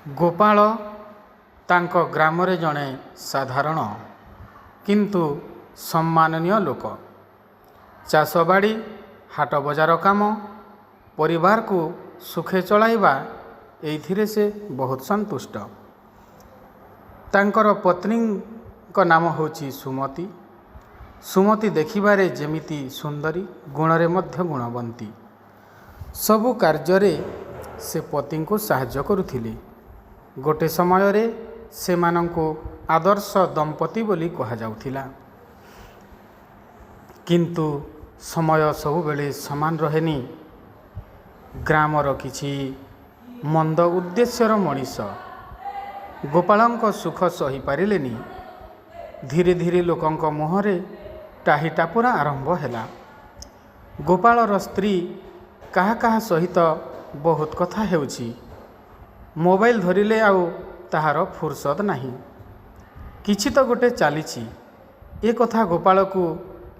ଗୋପାଳ ତାଙ୍କ ଗ୍ରାମରେ ଜଣେ ସାଧାରଣ କିନ୍ତୁ ସମ୍ମାନନୀୟ ଲୋକ। ଚାଷବାଡ଼ି, ହାଟ ବଜାର କାମ, ପରିବାରକୁ ସୁଖେ ଚଳାଇବା, ଏଇଥିରେ ସେ ବହୁତ ସନ୍ତୁଷ୍ଟ। ତାଙ୍କର ପତ୍ନୀଙ୍କ ନାମ ହେଉଛି ସୁମତି। ସୁମତି ଦେଖିବାରେ ଯେମିତି ସୁନ୍ଦରୀ, ଗୁଣରେ ମଧ୍ୟ ଗୁଣବନ୍ତୀ। ସବୁ କାର୍ଯ୍ୟରେ ସେ ପତିଙ୍କୁ ସାହାଯ୍ୟ କରୁଥିଲେ। ଗୋଟିଏ ସମୟରେ ସେମାନଙ୍କୁ ଆଦର୍ଶ ଦମ୍ପତି ବୋଲି କୁହାଯାଉଥିଲା। କିନ୍ତୁ ସମୟ ସବୁବେଳେ ସମାନ ରହେନି। ଗ୍ରାମର କିଛି ମନ୍ଦ ଉଦ୍ଦେଶ୍ୟର ମଣିଷ ଗୋପାଳଙ୍କ ସୁଖ ସହିପାରିଲେନି। ଧୀରେ ଧୀରେ ଲୋକଙ୍କ ମୁହଁରେ ଟାହି ଟାପୁରା ଆରମ୍ଭ ହେଲା। ଗୋପାଳର ସ୍ତ୍ରୀ କାହା କାହା ସହିତ ବହୁତ କଥା ହେଉଛି। ମୋବାଇଲ ଧରିଲେ ଆଉ ତାହାର ଫୁର୍ସତ ନାହିଁ। କିଛି ତ ଗୋଟେ ଚାଲିଛି। ଏ କଥା ଗୋପାଳକୁ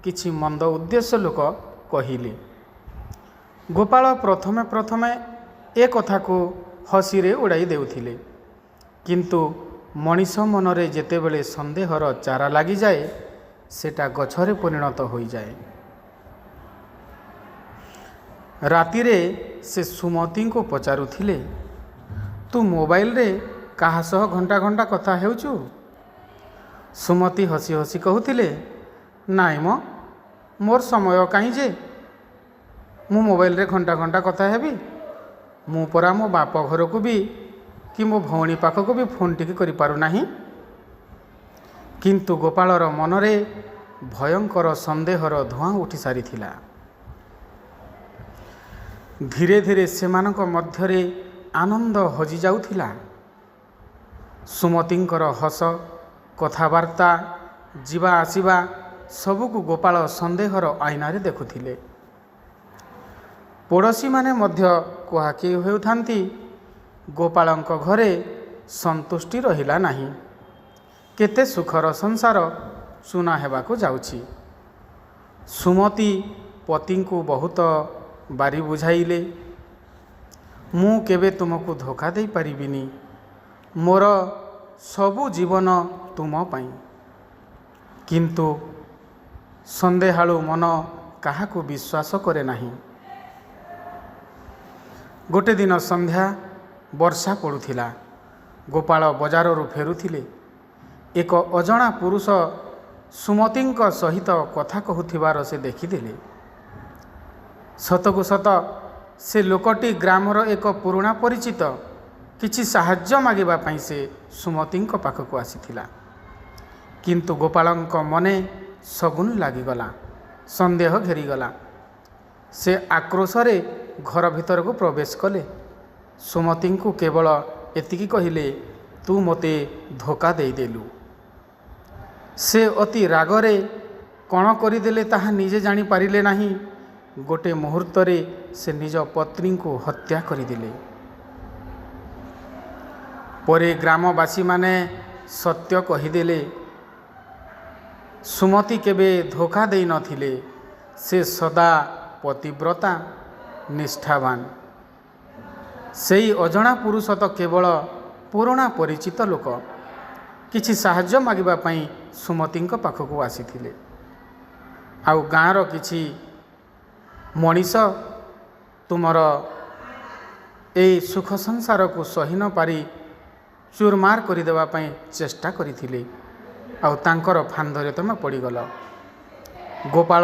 କିଛି ମନ୍ଦ ଉଦ୍ଦେଶ୍ୟ ଲୋକ କହିଲେ। ଗୋପାଳ ପ୍ରଥମେ ପ୍ରଥମେ ଏ କଥାକୁ ହସିରେ ଉଡ଼ାଇ ଦେଉଥିଲେ। କିନ୍ତୁ ମଣିଷ ମନରେ ଯେତେବେଳେ ସନ୍ଦେହର ଚାରା ଲାଗିଯାଏ, ସେଟା ଗଛରେ ପରିଣତ ହୋଇଯାଏ। ରାତିରେ ସେ ସୁମତିଙ୍କୁ ପଚାରୁଥିଲେ, ତୁ ମୋବାଇଲରେ କାହା ସହ ଘଣ୍ଟା ଘଣ୍ଟା କଥା ହେଉଛୁ? ସୁମତି ହସି ହସି କହୁଥିଲେ, ନାଇଁ ମ, ମୋର ସମୟ କାହିଁ ଯେ ମୁଁ ମୋବାଇଲରେ ଘଣ୍ଟା ଘଣ୍ଟା କଥା ହେବି। ମୁଁ ପରା ମୋ ବାପ ଘରକୁ ବି କି ମୋ ଭଉଣୀ ପାଖକୁ ବି ଫୋନ୍ ଟିକେ କରିପାରୁନାହିଁ। କିନ୍ତୁ ଗୋପାଳର ମନରେ ଭୟଙ୍କର ସନ୍ଦେହର ଧୂଆଁ ଉଠି ସାରିଥିଲା। ଧୀରେ ଧୀରେ ସେମାନଙ୍କ ମଧ୍ୟରେ ଆନନ୍ଦ ହଜିଯାଉଥିଲା। ସୁମତିଙ୍କର ହସ, କଥାବାର୍ତ୍ତା, ଯିବା ଆସିବା ସବୁକୁ ଗୋପାଳ ସନ୍ଦେହର ଆଇନାରେ ଦେଖୁଥିଲେ। ପଡ଼ୋଶୀମାନେ ମଧ୍ୟ କୁହାକୁହି ହେଉଥାନ୍ତି, ଗୋପାଳଙ୍କ ଘରେ ସନ୍ତୁଷ୍ଟି ରହିଲା ନାହିଁ। କେତେ ସୁଖର ସଂସାର ଚୂନା ହେବାକୁ ଯାଉଛି। ସୁମତି ପତିଙ୍କୁ ବହୁତ ବାରି ବୁଝାଇଲେ, ମୁଁ କେବେ ତୁମକୁ ଧୋକା ଦେଇପାରିବିନି। ମୋର ସବୁ ଜୀବନ ତୁମ ପାଇଁ। କିନ୍ତୁ ସନ୍ଦେହାଳୁ ମନ କାହାକୁ ବିଶ୍ୱାସ କରେ ନାହିଁ। ଗୋଟେ ଦିନ ସନ୍ଧ୍ୟା, ବର୍ଷା ପଡ଼ୁଥିଲା। ଗୋପାଳ ବଜାରରୁ ଫେରୁଥିଲେ। ଏକ ଅଜଣା ପୁରୁଷ ସୁମତିଙ୍କ ସହିତ କଥା କହୁଥିବାର ସେ ଦେଖିଦେଲେ। ସତକୁ ସତ ସେ ଲୋକଟି ଗ୍ରାମର ଏକ ପୁରୁଣା ପରିଚିତ। କିଛି ସାହାଯ୍ୟ ମାଗିବା ପାଇଁ ସେ ସୁମତିଙ୍କ ପାଖକୁ ଆସିଥିଲା। କିନ୍ତୁ ଗୋପାଳଙ୍କ ମନେ ସଗୁନ ଲାଗିଗଲା, ସନ୍ଦେହ ଘେରିଗଲା। ସେ ଆକ୍ରୋଶରେ ଘର ଭିତରକୁ ପ୍ରବେଶ କଲେ। ସୁମତିଙ୍କୁ କେବଳ ଏତିକି କହିଲେ, ତୁ ମୋତେ ଧୋକା ଦେଇଦେଲୁ। ସେ ଅତି ରାଗରେ କ'ଣ କରିଦେଲେ ତାହା ନିଜେ ଜାଣିପାରିଲେ ନାହିଁ। ଗୋଟେ ମୁହୂର୍ତ୍ତରେ ସେ ନିଜ ପତ୍ନୀଙ୍କୁ ହତ୍ୟା କରିଦେଲେ। ପରେ ଗ୍ରାମବାସୀମାନେ ସତ୍ୟ କହିଦେଲେ, ସୁମତି କେବେ ଧୋକା ଦେଇନଥିଲେ। ସେ ସଦା ପତିବ୍ରତା, ନିଷ୍ଠାବାନ। ସେଇ ଅଜଣା ପୁରୁଷ ତ କେବଳ ପୁରୁଣା ପରିଚିତ ଲୋକ। କିଛି ସାହାଯ୍ୟ ମାଗିବା ପାଇଁ ସୁମତିଙ୍କ ପାଖକୁ ଆସିଥିଲେ। ଆଉ ଗାଁର କିଛି ମଣିଷ ତୁମର ଏଇ ସୁଖ ସଂସାରକୁ ସହି ନ ପାରି ଚୁରମାର କରିଦେବା ପାଇଁ ଚେଷ୍ଟା କରିଥିଲେ। ଆଉ ତାଙ୍କର ଫାନ୍ଦରେ ତମେ ପଡ଼ିଗଲ। ଗୋପାଳ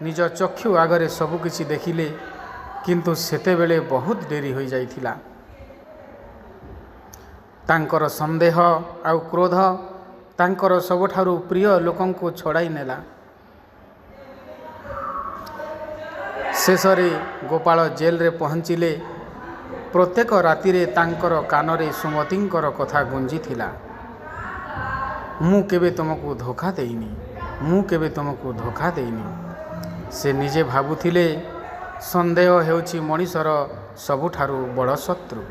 ନିଜ ଚକ୍ଷୁ ଆଗରେ ସବୁକିଛି ଦେଖିଲେ। କିନ୍ତୁ ସେତେବେଳେ ବହୁତ ଡେରି ହୋଇଯାଇଥିଲା। ତାଙ୍କର ସନ୍ଦେହ ଆଉ କ୍ରୋଧ ତାଙ୍କର ସବୁଠାରୁ ପ୍ରିୟ ଲୋକଙ୍କୁ ଛଡ଼ାଇ ନେଲା। ଶେଷରେ ଗୋପାଳ ଜେଲରେ ପହଞ୍ଚିଲେ। ପ୍ରତ୍ୟେକ ରାତିରେ ତାଙ୍କର କାନରେ ସୁମତିଙ୍କର କଥା ଗୁଞ୍ଜିଥିଲା, ମୁଁ କେବେ ତୁମକୁ ଧୋକା ଦେଇନି, ମୁଁ କେବେ ତୁମକୁ ଧୋକା ଦେଇନି। ସେ ନିଜେ ଭାବୁଥିଲେ, ସନ୍ଦେହ ହେଉଛି ମଣିଷର ସବୁଠାରୁ ବଡ଼ ଶତ୍ରୁ।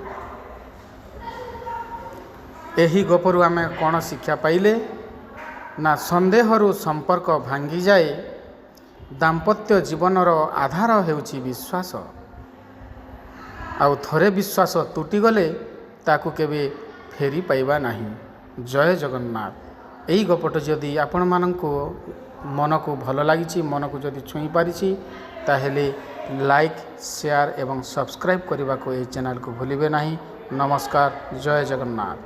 ଏହି ଗପରୁ ଆମେ କ'ଣ ଶିକ୍ଷା ପାଇଲେ? ନା, ସନ୍ଦେହରୁ ସମ୍ପର୍କ ଭାଙ୍ଗିଯାଏ। ଦାମ୍ପତ୍ୟ ଜୀବନର ଆଧାର ହେଉଛି ବିଶ୍ୱାସ। ଆଉ ଥରେ ବିଶ୍ୱାସ ତୁଟିଗଲେ ତାକୁ କେବେ ଫେରି ପାଇବା ନାହିଁ। ଜୟ ଜଗନ୍ନାଥ। ଏହି ଗପଟି ଯଦି ଆପଣମାନଙ୍କୁ ମନକୁ ଭଲ ଲାଗିଛି, ମନକୁ ଯଦି ଛୁଇଁ ପାରିଛି, ତାହେଲେ ଲାଇକ୍, ସେୟାର ଏବଂ ସବସ୍କ୍ରାଇବ୍ କରିବାକୁ ଏହି ଚ୍ୟାନେଲକୁ ଭୁଲିବେ ନାହିଁ। ନମସ୍କାର। ଜୟ ଜଗନ୍ନାଥ।